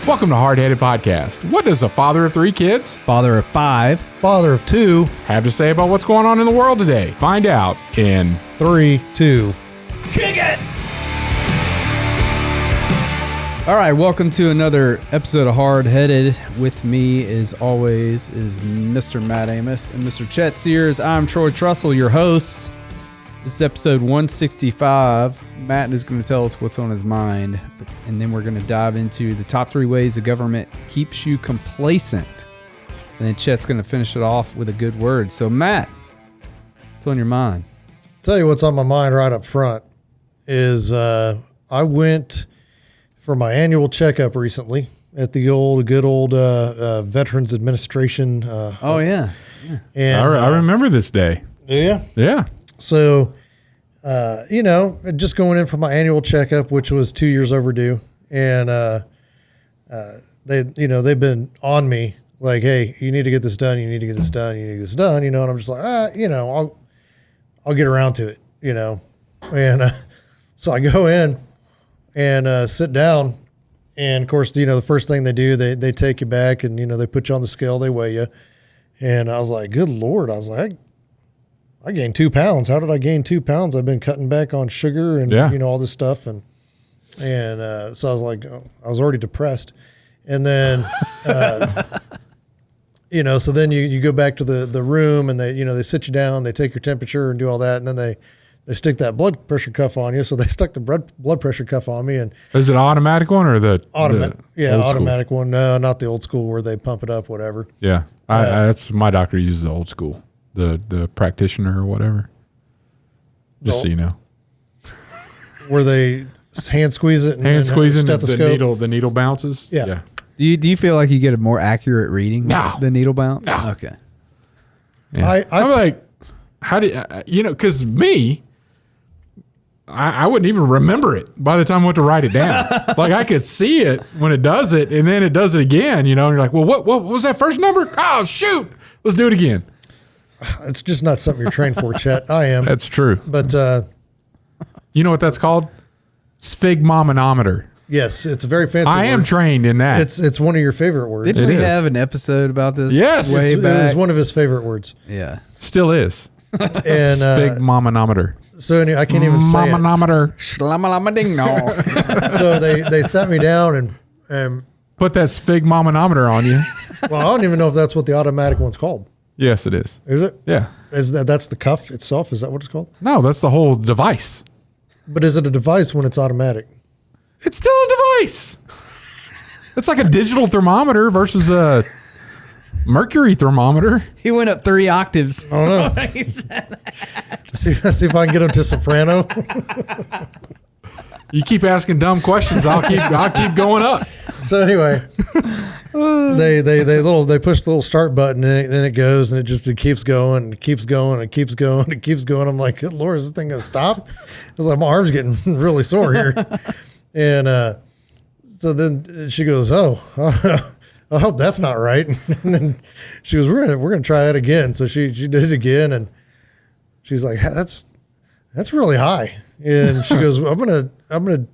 Welcome to Hardheaded Podcast. What does a father of 3 kids, father of 5, father of 2, have to say about what's going on in the world today? Find out in 3, 2. Kick it! All right, welcome to another episode of Hardheaded. With me, as always, is Mr. Matt Amos and Mr. Chet Sears. I'm Troy Trussell, your host. This is episode 165. Matt is going to tell us what's on his mind, and then we're going to dive into the top 3 ways the government keeps you complacent. And then Chet's going to finish it off with a good word. So, Matt, what's on your mind? Tell you what's on my mind right up front is I went for my annual checkup recently at the good old Veterans Administration. Yeah. And I remember this day. Yeah. Yeah. So, just going in for my annual checkup, which was 2 years overdue, and they've been on me like, hey, you need to get this done. You need to get this done. You need to get this done. And I'm just like, I'll get around to it. And so I go in and sit down, and of course, the first thing they do, they take you back, and they put you on the scale, they weigh you, and I was like, good Lord, I was like, I gained 2 pounds. How did I gain 2 pounds? I've been cutting back on sugar and all this stuff, and so I was like, I was already depressed, and then so then you go back to the room, and they sit you down, they take your temperature and do all that, and then they stick that blood pressure cuff on you. So they stuck the blood pressure cuff on me, and is it an automatic one or the automatic one? No, not the old school where they pump it up, whatever. Yeah, that's my doctor uses the old school. The practitioner or whatever. Just so you know. Where they hand squeeze it and squeezing stethoscope. the needle bounces. Yeah. Do you feel like you get a more accurate reading with the needle bounce? No. Okay. Yeah. I'm like, how do you, because me, I wouldn't even remember it by the time I went to write it down. Like I could see it when it does it, and then it does it again, and you're like, well, what was that first number? Oh, shoot. Let's do it again. It's just not something you're trained for, Chet. I am. That's true. But you know what that's called? Sphygmomanometer. Yes, it's a very fancy I am trained in that. It's one of your favorite words. Didn't we have an episode about this? Yes. Way back? It was one of his favorite words. Yeah. Still is. And Sphygmomanometer. So anyway, I can't even say it. So they sat me down and put that sphygmomanometer on you. Well, I don't even know if that's what the automatic one's called. Yes, it is. Is it? Yeah. That's the cuff itself? Is that what it's called? No, that's the whole device. But is it a device when it's automatic? It's still a device. It's like a digital thermometer versus a mercury thermometer. He went up 3 octaves. I don't know. See if I can get him to soprano. You keep asking dumb questions, I'll keep going up. So anyway, they push the little start button, and it goes, and it keeps going, and it keeps going, and it keeps going, and it keeps going. I'm like, good Lord, is this thing gonna stop? I was like, my arm's getting really sore here. And so then she goes, oh, I hope that's not right. And then she goes, we're gonna try that again. So she did it again, and she's like, that's really high. And she goes, well, I'm gonna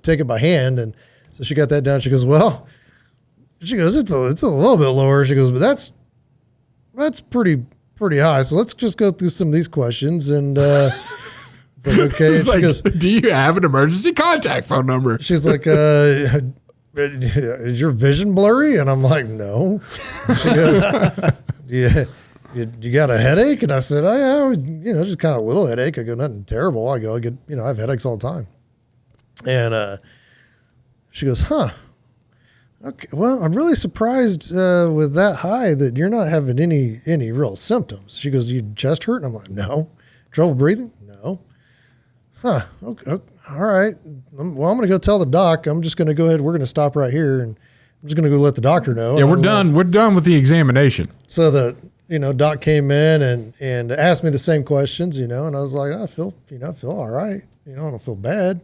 take it by hand. And so she got that down. She goes, well, it's a little bit lower. She goes, but that's pretty high. So let's just go through some of these questions. And it's like, okay. It's like, goes, do you have an emergency contact phone number? She's like, is your vision blurry? And I'm like, no. She goes, yeah. You got a headache? And I said, just kind of a little headache. I go, nothing terrible. I have headaches all the time. And she goes, huh. Okay. Well, I'm really surprised with that high that you're not having any real symptoms. She goes, you chest hurt? And I'm like, no. Trouble breathing? No. Huh. Okay. All right. Well, I'm going to go tell the doc. I'm just going to go ahead. We're going to stop right here, and I'm just going to go let the doctor know. Yeah, we're done. We're done with the examination. So the doc came in and asked me the same questions, and I was like, I feel all right. I don't feel bad.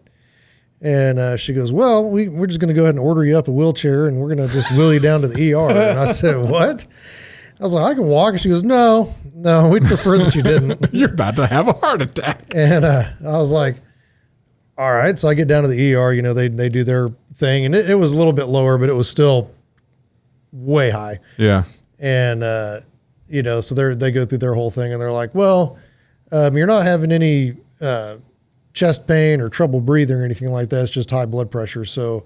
And she goes, well, we're just going to go ahead and order you up a wheelchair, and we're going to just wheel you down to the ER. And I said, what? I was like, I can walk. And she goes, no, we'd prefer that you didn't. You're about to have a heart attack. And I was like, all right. So I get down to the ER, they do their thing, and it was a little bit lower, but it was still way high. Yeah. And, so they go through their whole thing, and they're like, well, you're not having any chest pain or trouble breathing or anything like that. It's just high blood pressure. So,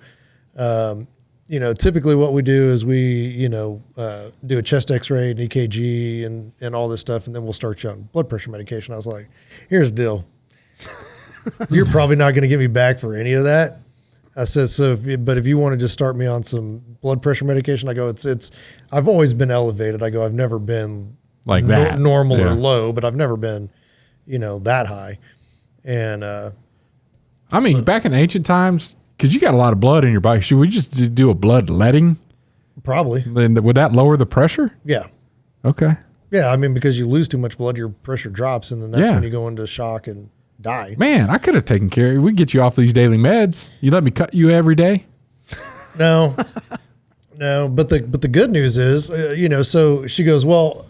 typically what we do is we, do a chest x-ray and EKG and all this stuff, and then we'll start you on blood pressure medication. I was like, here's the deal. You're probably not going to get me back for any of that. I said, but if you want to just start me on some blood pressure medication, I go, I've always been elevated. I go, I've never been like that normal or low, but I've never been, that high. And, back in ancient times, because you got a lot of blood in your body, should we just do a blood letting? Probably. Then would that lower the pressure? Yeah. Okay. Yeah. Because you lose too much blood, your pressure drops, and then that's when you go into shock and die. Man, I could have taken care of you. We get you off these daily meds. You let me cut you every day? No. But the good news is, so she goes, well,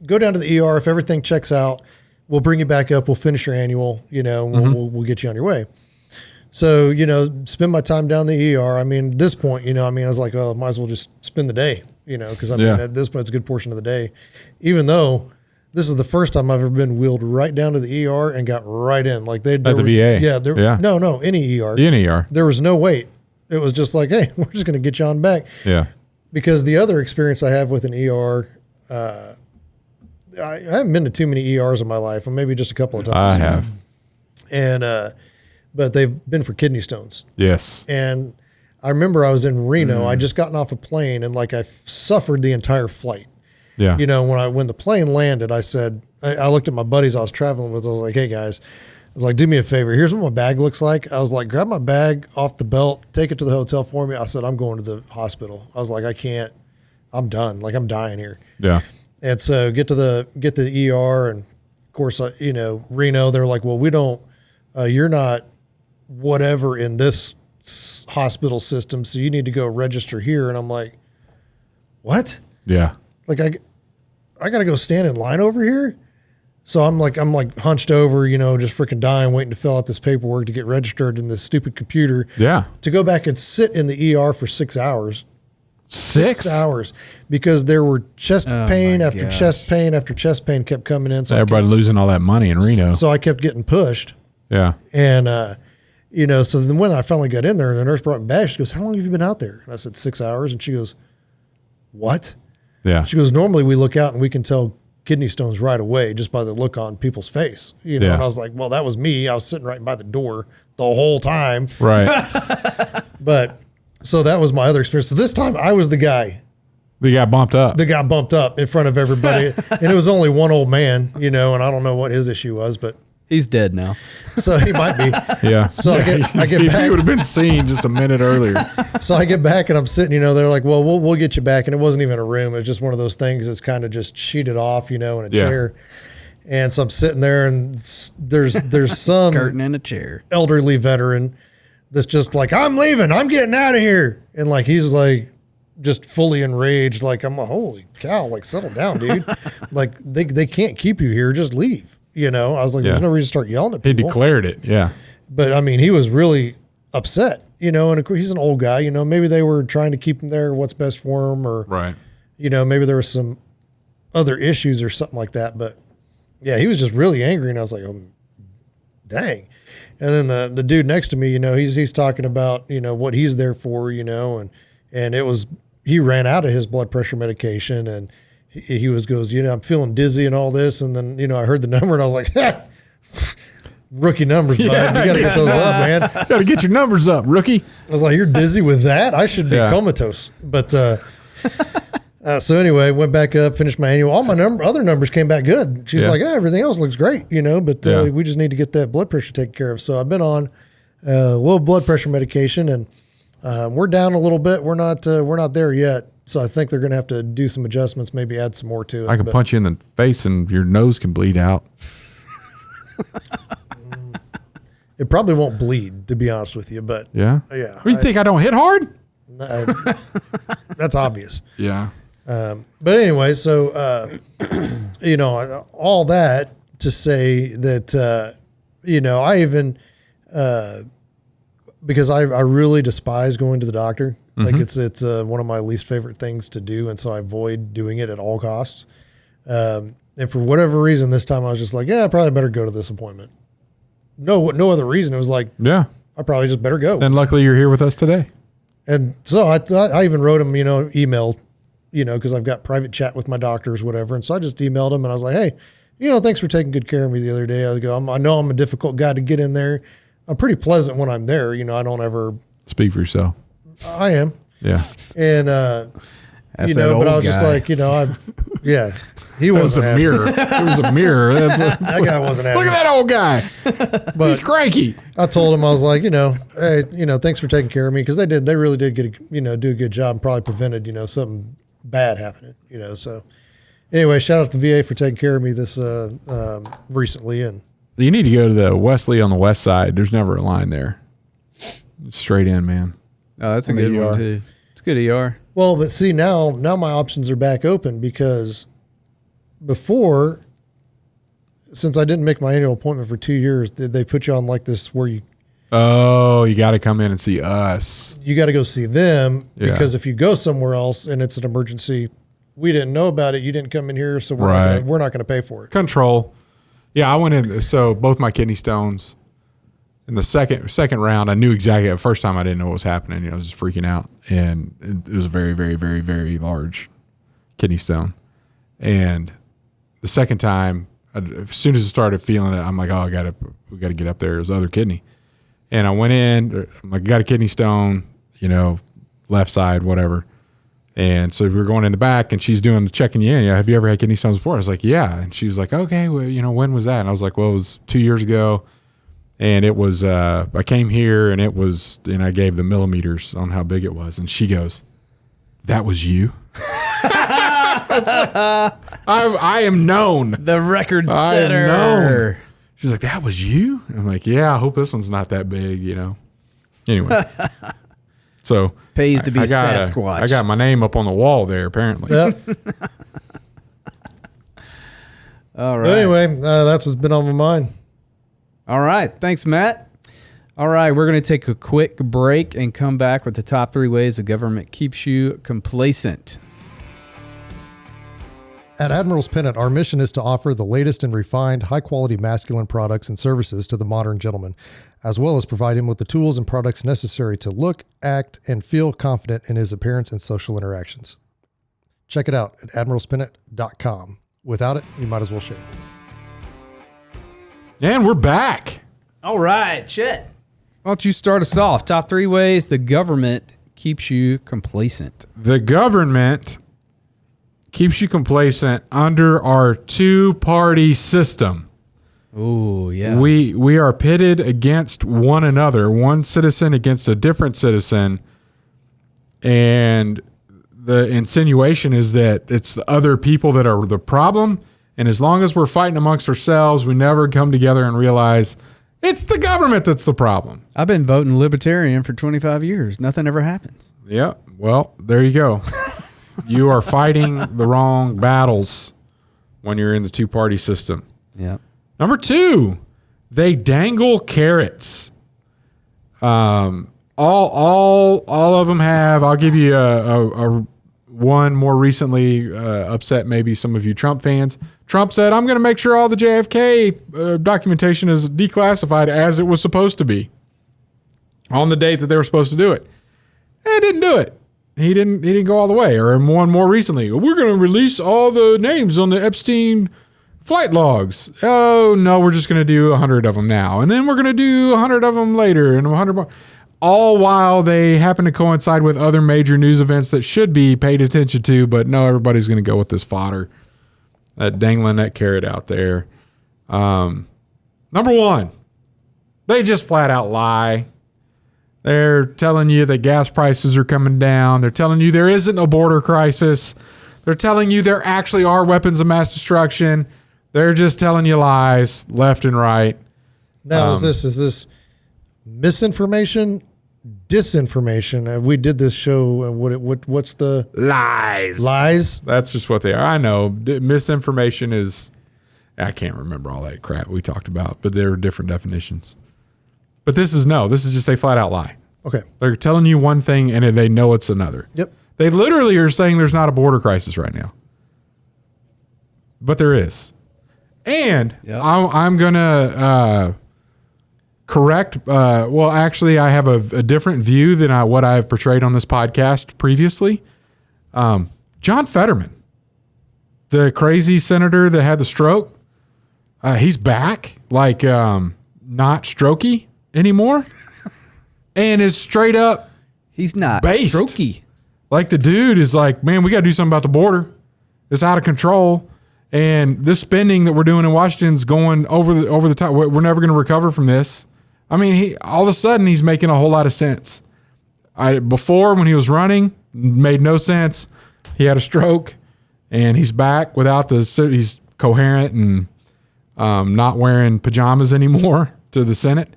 go down to the ER. If everything checks out, we'll bring you back up. We'll finish your annual, we'll get you on your way. So, spend my time down the ER. At this point, I was like, oh, might as well just spend the day, because at this point, it's a good portion of the day, even though this is the first time I've ever been wheeled right down to the ER and got right in. Like at the VA. Yeah. No, any ER. Any ER. There was no wait. It was just like, hey, we're just going to get you on back. Yeah. Because the other experience I have with an ER, I haven't been to too many ERs in my life, or maybe just a couple of times. I have. And, but they've been for kidney stones. Yes. And I remember I was in Reno. I just gotten off a plane, and I suffered the entire flight. Yeah. When the plane landed, I said, I looked at my buddies I was traveling with. I was like, hey guys, I was like, do me a favor. Here's what my bag looks like. I was like, grab my bag off the belt, take it to the hotel for me. I said, I'm going to the hospital. I was like, I can't, I'm done. Like, I'm dying here. Yeah. And so get to the ER, and of course, Reno, they're like, well, we don't, you're not whatever in this hospital system, so you need to go register here. And I'm like, what? Yeah. Like, I got to go stand in line over here. So I'm like hunched over, just freaking dying, waiting to fill out this paperwork to get registered in this stupid computer. Yeah. To go back and sit in the ER for 6 hours. 6 hours, because there were chest pain after chest pain after chest pain kept coming in. So everybody losing all that money in Reno. So I kept getting pushed. Yeah. And, so then when I finally got in there and the nurse brought me back, she goes, how long have you been out there? And I said, 6 hours. And she goes, what? Yeah. She goes, normally we look out and we can tell kidney stones right away just by the look on people's face. And I was like, well, that was me. I was sitting right by the door the whole time. Right. But so that was my other experience. So this time I was the guy. They got bumped up. That got bumped up in front of everybody. And it was only one old man, and I don't know what his issue was, but he's dead now. So he might be. Yeah. So I get back. He would have been seen just a minute earlier. So I get back and I'm sitting, they're like, well, we'll get you back. And it wasn't even a room. It was just one of those things that's kind of just sheeted off, in a chair. And so I'm sitting there, and there's some curtain in a chair, elderly veteran that's just like, I'm leaving. I'm getting out of here. And like, he's like just fully enraged. Like, I'm like, holy cow, like, settle down, dude. Like, they can't keep you here. Just leave. I was like, there's no reason to start yelling at people. He declared it. Yeah. But he was really upset, and of course he's an old guy, maybe they were trying to keep him there, what's best for him, or, right. Maybe there was some other issues or something like that. But yeah, he was just really angry, and I was like, oh, dang. And then the dude next to me, he's talking about, what he's there for, and it was, he ran out of his blood pressure medication, and he goes, I'm feeling dizzy and all this. And then, I heard the number, and I was like, rookie numbers, bud. Yeah, you got to get those up, man. Got to get your numbers up, rookie. I was like, you're dizzy with that? I should be comatose. But so anyway, went back up, finished my annual. All my other numbers came back good. She's like, everything else looks great, but we just need to get that blood pressure taken care of. So I've been on low blood pressure medication, and we're down a little bit. We're not there yet. So I think they're going to have to do some adjustments, maybe add some more to it. I can punch you in the face and your nose can bleed out. It probably won't bleed, to be honest with you, but yeah. What do you think I don't hit hard? That's obvious. Yeah. But anyway, so all that to say that I even because I really despise going to the doctor. Like it's one of my least favorite things to do. And so I avoid doing it at all costs. And for whatever reason, this time I was just like, yeah, I probably better go to this appointment. No other reason. It was like, yeah, I probably just better go. And luckily you're here with us today. And so I even wrote him, email, because I've got private chat with my doctors, whatever. And so I just emailed him and I was like, hey, thanks for taking good care of me the other day. I know I'm a difficult guy to get in there. I'm pretty pleasant when I'm there. I don't ever speak for yourself. I am. Yeah. And, but I was just like, yeah, he wasn't happy. Mirror. It was a mirror. That guy wasn't happy. Look at that old guy. But he's cranky. I told him, I was like, hey, thanks for taking care of me. Cause they really did get, do a good job and probably prevented, something bad happening, so anyway, shout out to VA for taking care of me this, recently. And you need to go to the Wesley on the west side. There's never a line there. Straight in, man. Oh, that's a good one too. It's good ER. Well, but see, now my options are back open because before, since I didn't make my annual appointment for 2 years, they put you on like this where you got to come in and see us. You got to go see them because if you go somewhere else and it's an emergency, we didn't know about it. You didn't come in here, so we're not going to pay for it. Control. Yeah, I went in. So both my kidney stones in the second round, I knew exactly. The first time I didn't know what was happening. I was just freaking out, and it was a very, very, very, very large kidney stone. And the second time, as soon as I started feeling it, I'm like, oh, we got to get up there. It was the other kidney. And I went in, I'm like, got a kidney stone, left side, whatever. And so we were going in the back and she's checking you in. Have you ever had kidney stones before? I was like, yeah. And she was like, okay, well, when was that? And I was like, well, it was 2 years ago. And it was, I came here and I gave the millimeters on how big it was. And she goes, that was you? I am known. The record setter. I am known. She's like, that was you? I'm like, yeah, I hope this one's not that big, Anyway. So pays to be Sasquatch. I got my name up on the wall there, apparently. Yep. All right. But anyway, that's what's been on my mind. All right. Thanks, Matt. All right. We're going to take a quick break and come back with the top 3 ways the government keeps you complacent. At Admiral's Pennant, our mission is to offer the latest and refined, high-quality masculine products and services to the modern gentleman, as well as provide him with the tools and products necessary to look, act, and feel confident in his appearance and social interactions. Check it out at admiralspennant.com. Without it, you might as well shave. And we're back. All right, Chet. Why don't you start us off? Top 3 ways the government keeps you complacent. The government keeps you complacent under our 2-party system. Oh, yeah. We are pitted against one another, one citizen against a different citizen, and the insinuation is that it's the other people that are the problem, and as long as we're fighting amongst ourselves, we never come together and realize it's the government that's the problem. I've been voting libertarian for 25 years. Nothing ever happens. Yeah, well, there you go. You are fighting the wrong battles when you're in the 2-party system. Yeah. Number 2, they dangle carrots. All of them have. I'll give you a one more recently upset maybe some of you Trump fans. Trump said, I'm going to make sure all the JFK documentation is declassified as it was supposed to be on the date that they were supposed to do it. They didn't do it. He didn't go all the way. Or one more recently, we're going to release all the names on the Epstein flight logs. Oh, no, we're just going to do 100 of them now. And then we're going to do 100 of them later and 100 more. All while they happen to coincide with other major news events that should be paid attention to. But no, everybody's going to go with this fodder. Dangling that carrot out there. Number 1, they just flat out lie. They're telling you that gas prices are coming down. They're telling you there isn't a border crisis. They're telling you there actually are weapons of mass destruction. They're just telling you lies left and right. Now, is this misinformation, disinformation? We did this show. What's the lies? Lies. That's just what they are. I know. Misinformation is. I can't remember all that crap we talked about, but there are different definitions. But this is just they flat out lie. Okay. They're telling you one thing and they know it's another. Yep. They literally are saying there's not a border crisis right now. But there is. And I'm going to correct. Actually, I have a different view than what I've portrayed on this podcast previously. John Fetterman, the crazy senator that had the stroke, he's back, like not strokey anymore, and is straight up. He's not based. strokey. Like the dude is like, man, we got to do something about the border. It's out of control. And this spending that we're doing in Washington is going over the top. We're never going to recover from this. I mean, all of a sudden he's making a whole lot of sense. Before, when he was running, made no sense. He had a stroke, and he's back without he's coherent and not wearing pajamas anymore to the Senate.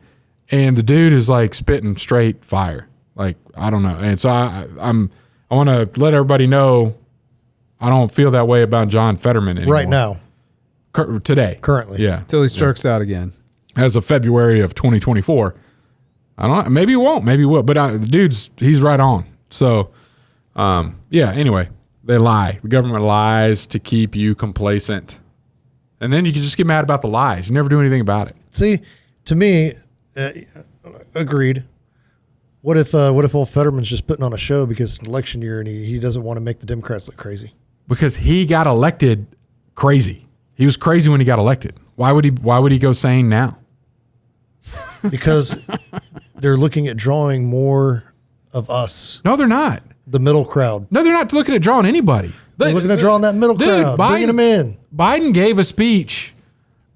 And the dude is like spitting straight fire. Like, I don't know. And so I want to let everybody know I don't feel that way about John Fetterman anymore. Right now. Today. Currently. Yeah. Until he strokes out again. As of February of 2024. I don't know. Maybe he won't. Maybe he will. But the dude's, he's right on. So, anyway, they lie. The government lies to keep you complacent. And then you can just get mad about the lies. You never do anything about it. See, to me, agreed. What if old Fetterman's just putting on a show because it's election year and he doesn't want to make the Democrats look crazy? Because he got elected crazy. He was crazy when he got elected. Why would he go sane now? Because they're looking at drawing more of us. No, they're not. The middle crowd. No, they're not looking at drawing anybody. They're looking at drawing that middle crowd, bringing them in. Biden gave a speech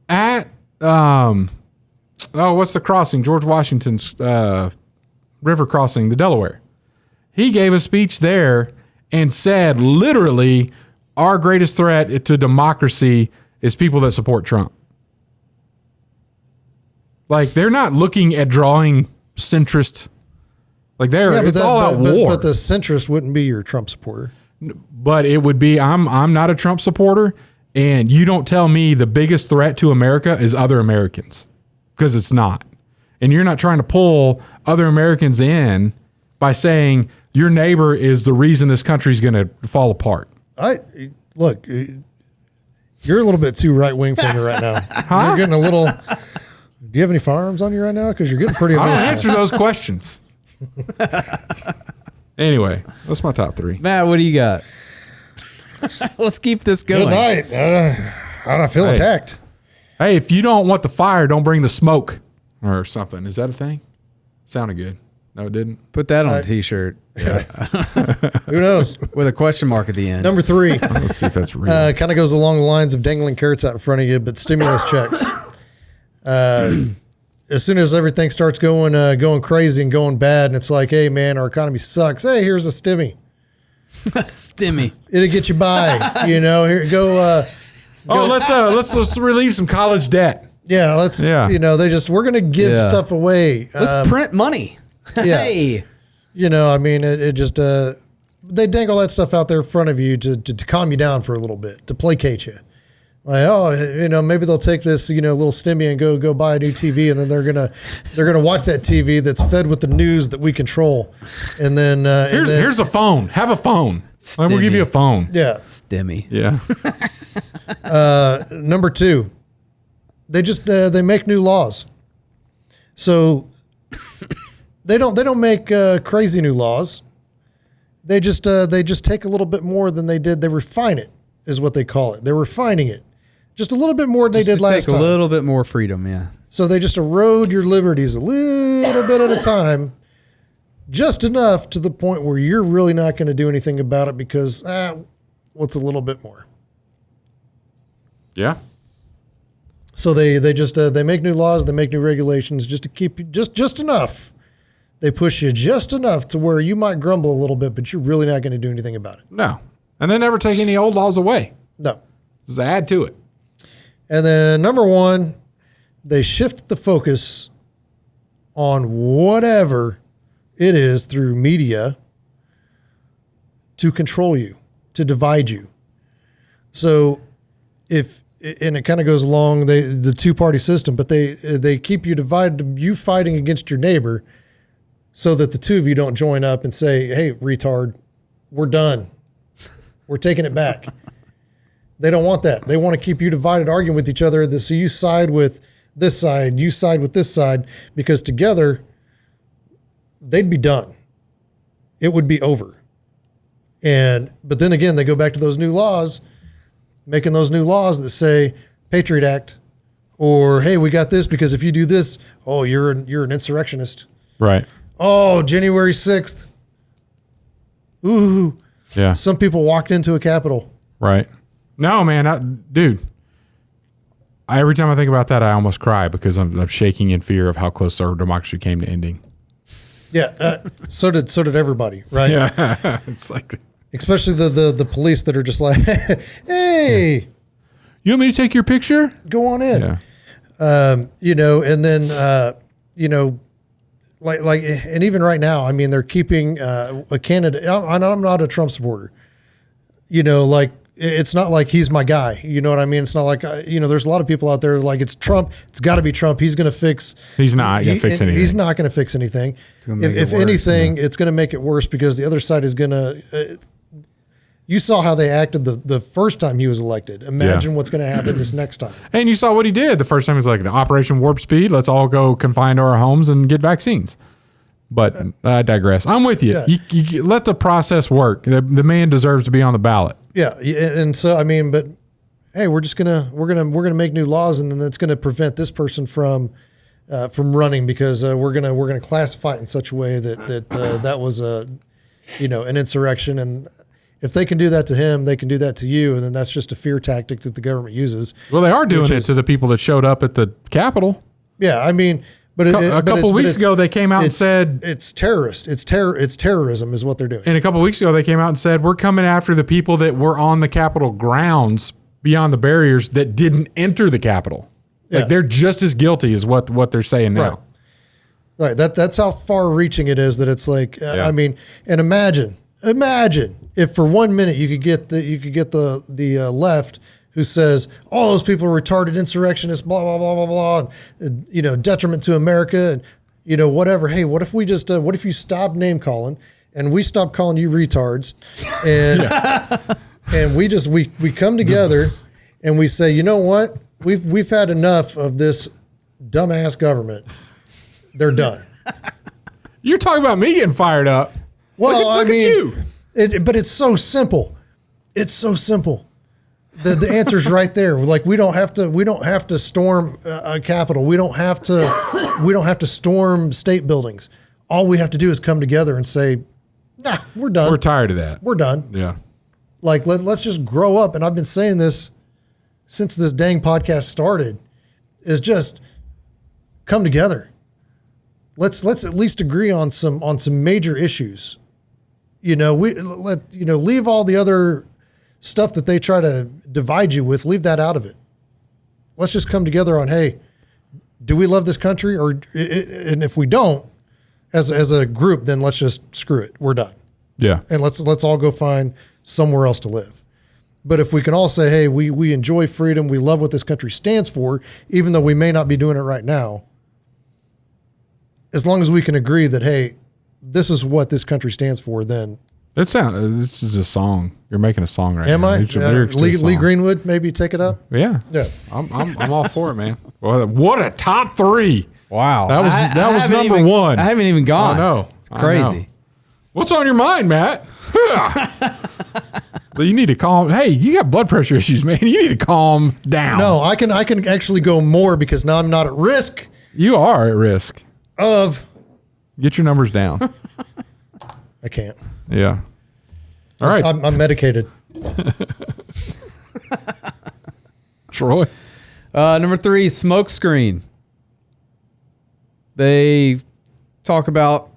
at, what's the crossing? George Washington's river crossing, the Delaware. He gave a speech there and said, literally, our greatest threat to democracy is people that support Trump. Like, they're not looking at drawing centrist. Like, it's all out war. But the centrist wouldn't be your Trump supporter. But it would be, I'm not a Trump supporter, and you don't tell me the biggest threat to America is other Americans, because it's not. And you're not trying to pull other Americans in by saying your neighbor is the reason this country's going to fall apart. Look, you're a little bit too right-wing for me right now. Huh? You're getting a little... Do you have any firearms on you right now? Because you're getting pretty emotional. I don't answer those questions. Anyway, that's my top three. Matt, what do you got? Let's keep this going. Good night. I don't feel attacked. Hey, if you don't want the fire, don't bring the smoke or something. Is that a thing? Sounded good. No, it didn't. Put that on a T-shirt. Yeah. Who knows? With a question mark at the end. Number 3. Let's see if that's real. Kind of goes along the lines of dangling carrots out in front of you, but stimulus checks. As soon as everything starts going crazy and going bad, and it's like, hey man, our economy sucks. Hey, here's a stimmy. Stimmy. It'll get you by. Here go. Let's relieve some college debt. Yeah, we're gonna give stuff away. Let's print money. Yeah. Hey. It just they dangle that stuff out there in front of you to calm you down for a little bit, to placate you. Like, maybe they'll take this, little stimmy and go buy a new TV, and then they're gonna watch that TV that's fed with the news that we control, and then here's a phone. Have a phone. We'll give you a phone. Yeah, stimmy. Yeah. Number 2, they make new laws, so they don't make crazy new laws. They just take a little bit more than they did. They refine it, is what they call it. They're refining it. Just a little bit more than they did last time. Take a little bit more freedom, yeah. So they just erode your liberties a little bit at a time, just enough to the point where you're really not going to do anything about it because, what's a little bit more? Yeah. So they make new laws, they make new regulations just to keep you just enough. They push you just enough to where you might grumble a little bit, but you're really not going to do anything about it. No. And they never take any old laws away. No. Just add to it. And then number 1, they shift the focus on whatever it is through media to control you, to divide you. So if and it kind of goes along the two-party system, but they keep you divided, you fighting against your neighbor, so that the two of you don't join up and say, hey, retard, we're done. We're taking it back. They don't want that. They want to keep you divided, arguing with each other. So you side with this side, you side with this side, because together they'd be done. It would be over. But then again, they go back to those new laws, making those new laws that say Patriot Act, or, hey, we got this because if you do this, oh, you're an insurrectionist. Right. Oh, January 6th. Ooh. Yeah. Some people walked into a Capitol. Right. No, man, dude. Every time I think about that, I almost cry because I'm shaking in fear of how close our democracy came to ending. Yeah. So did everybody, right? Yeah. It's like, especially the police that are just like, hey, you want me to take your picture? Go on in. Yeah. And then like, and even right now, I mean, they're keeping a candidate. I'm not a Trump supporter. Like, it's not like he's my guy. You know what I mean? It's not like, there's a lot of people out there like, it's Trump. It's got to be Trump. He's going to fix. He's not going to fix anything. He's not going to fix anything. If anything, it's going to make it worse because the other side is going to. You saw how they acted the first time he was elected. Imagine what's going to happen this next time. And you saw what he did the first time. He was like, the Operation Warp Speed. Let's all go confine to our homes and get vaccines. But I digress. I'm with you. Yeah. You let the process work. The man deserves to be on the ballot. Yeah, and so I mean, but hey, we're gonna make new laws, and then that's gonna prevent this person from running because we're gonna classify it in such a way that was an insurrection, and if they can do that to him, they can do that to you, and then that's just a fear tactic that the government uses. Well, they are doing it to the people that showed up at the Capitol. Yeah, I mean. But a couple weeks ago, they came out and said it's terrorist. It's terrorism is what they're doing. And a couple weeks ago, they came out and said we're coming after the people that were on the Capitol grounds beyond the barriers that didn't enter the Capitol. Yeah. Like they're just as guilty as what they're saying now. Right. That's how far-reaching it is. That it's like I mean, and imagine if for 1 minute you could get the left. Who says all those people are retarded insurrectionists, blah blah blah blah blah, and, detriment to America, and whatever. Hey, what if we just what if you stop name calling and we stop calling you retards, and and we come together and we say, you know what, we've had enough of this dumbass government. They're done. You're talking about me getting fired up. Well, look at you. But it's so simple. It's so simple. The answer's right there. Like we don't have to storm a Capitol. We don't have to storm state buildings. All we have to do is come together and say, nah, we're done. We're tired of that. We're done. Yeah. Like let's just grow up. And I've been saying this since this dang podcast started, is just come together. Let's at least agree on some major issues. Leave all the other stuff that they try to divide you with, leave that out of it. Let's just come together on, hey, do we love this country? And if we don't, as a group, then let's just screw it. We're done. Yeah. And let's all go find somewhere else to live. But if we can all say, hey, we enjoy freedom, we love what this country stands for, even though we may not be doing it right now, as long as we can agree that, hey, this is what this country stands for, then this is a song. You're making a song right now. Am I? Lee Greenwood, maybe take it up? Yeah. Yeah. I'm all for it, man. Well, what a top 3. Wow. That was number 1. I haven't even gone. I know. It's crazy. What's on your mind, Matt? Well, you need to calm. Hey, you got blood pressure issues, man. You need to calm down. No, I can actually go more because now I'm not at risk. You are at risk of. Get your numbers down. I can't. Yeah. All right. I'm medicated. Troy. Number 3, smoke screen. They talk about,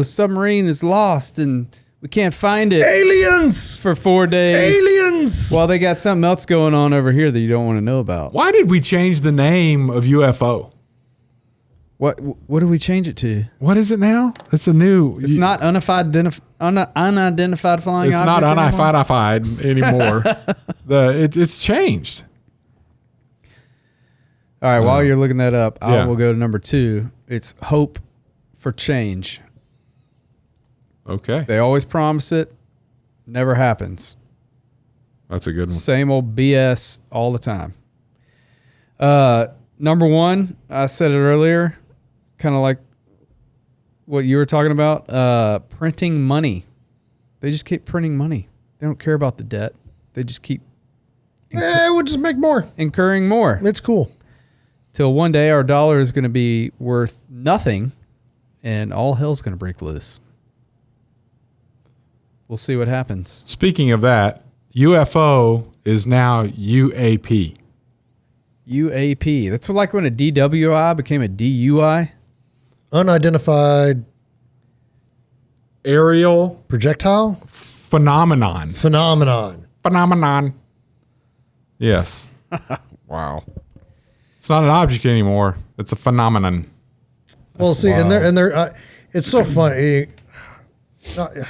submarine is lost and we can't find it. Aliens! For 4 days. Aliens! Well, they got something else going on over here that you don't want to know about. Why did we change the name of UFO? What do we change it to? What is it now? It's a new. It's not unidentified flying object. It's not unidentified anymore. It's changed. All right, while you're looking that up, I will go to number 2. It's hope for change. Okay. They always promise it, never happens. That's a good one. Same old BS all the time. Number 1, I said it earlier, kind of like what you were talking about, printing money. They just keep printing money. They don't care about the debt. They just keep we'll just make more. incurring more. It's cool. Till one day our dollar is going to be worth nothing and all hell's going to break loose. We'll see what happens. Speaking of that, UFO is now UAP. UAP. That's like when a DWI became a DUI. Unidentified Aerial projectile phenomenon. Yes. Wow. It's not an object anymore. It's a phenomenon. Well, see, and they're it's so funny.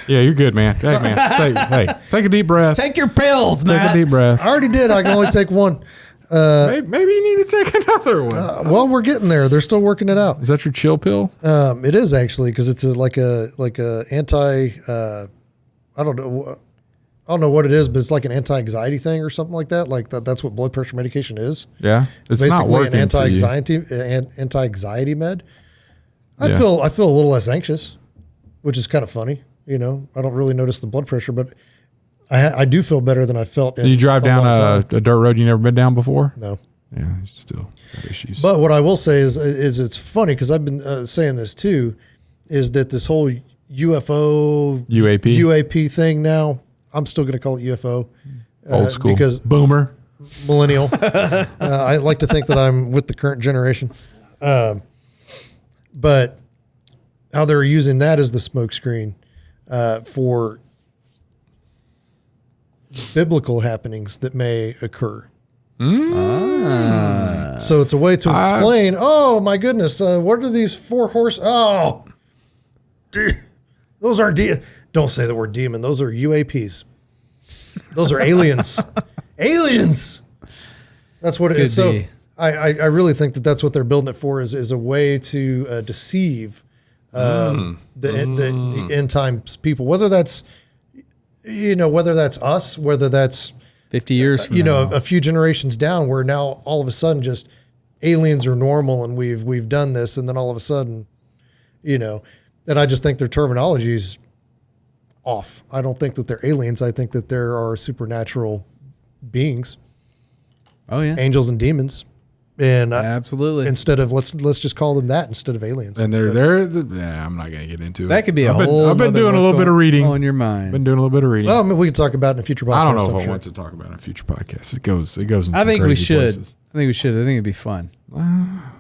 Yeah, you're good, man. Hey, man. Hey, take a deep breath. Take your pills, man. Take a deep breath. I already did. I can only take one. Maybe you need to take another one. Well, we're getting there. They're still working it out. Is that your chill pill? It is actually, because it's like a anti. I don't know what it is, but it's like an anti-anxiety thing or something like that. Like that's what blood pressure medication is. Yeah, it's basically not working an anti-anxiety med. I feel a little less anxious, which is kind of funny. You know, I don't really notice the blood pressure, but I do feel better than I felt. Do you drive down a dirt road you never been down before? No. Yeah, you still got issues. But what I will say is it's funny, because I've been saying this too, is that this whole UAP thing now, I'm still going to call it UFO. Old school. Because boomer. Millennial. I like to think that I'm with the current generation. But how they're using that as the smokescreen for biblical happenings that may occur. So it's a way to explain, oh my goodness, what are these 4 horse? Oh, those aren't don't say the word demon. Those are UAPs. Those are aliens. Aliens. That's what it is. So I really think that that's what they're building it for, is a way to deceive the end times people, whether that's us, whether that's 50 years from now. A few generations down, where now all of a sudden just aliens are normal and we've done this, and then all of a sudden, and I just think their terminology is off. I don't think that they're aliens. I think that there are supernatural beings. Oh yeah, angels and demons, and absolutely. Instead of let's just call them that instead of aliens. And I'm not going to get into it. That could be I've been doing a little bit of reading on your mind. Been doing a little bit of reading. Well, I mean, we can talk about it in a future podcast. I don't know if I want to talk about it in a future podcast. It goes in some I think we crazy should. places. I think we should. I think it'd be fun. All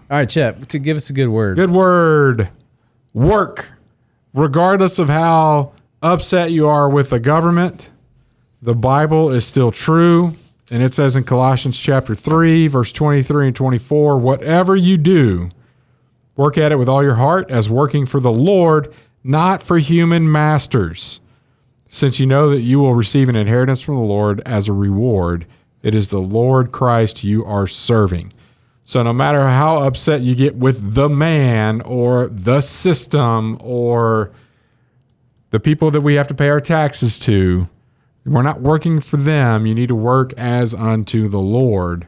right, Chet, to give us a good word. Good word. Work. Regardless of how upset you are with the government, the Bible is still true. And it says in Colossians chapter 3, verse 23 and 24, whatever you do, work at it with all your heart as working for the Lord, not for human masters, since you know that you will receive an inheritance from the Lord as a reward. It is the Lord Christ you are serving. So no matter how upset you get with the man or the system or the people that we have to pay our taxes to, we're not working for them. You need to work as unto the Lord.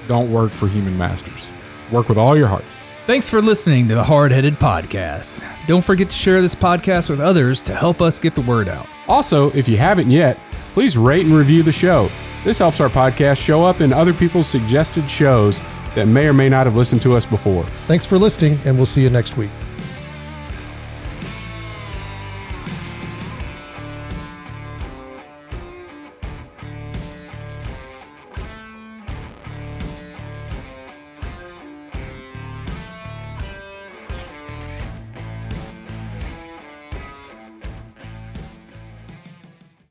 Don't work for human masters. Work with all your heart. Thanks for listening to the Hardheaded Podcast. Don't forget to share this podcast with others to help us get the word out. Also, if you haven't yet, please rate and review the show. This helps our podcast show up in other people's suggested shows that may or may not have listened to us before. Thanks for listening, and we'll see you next week.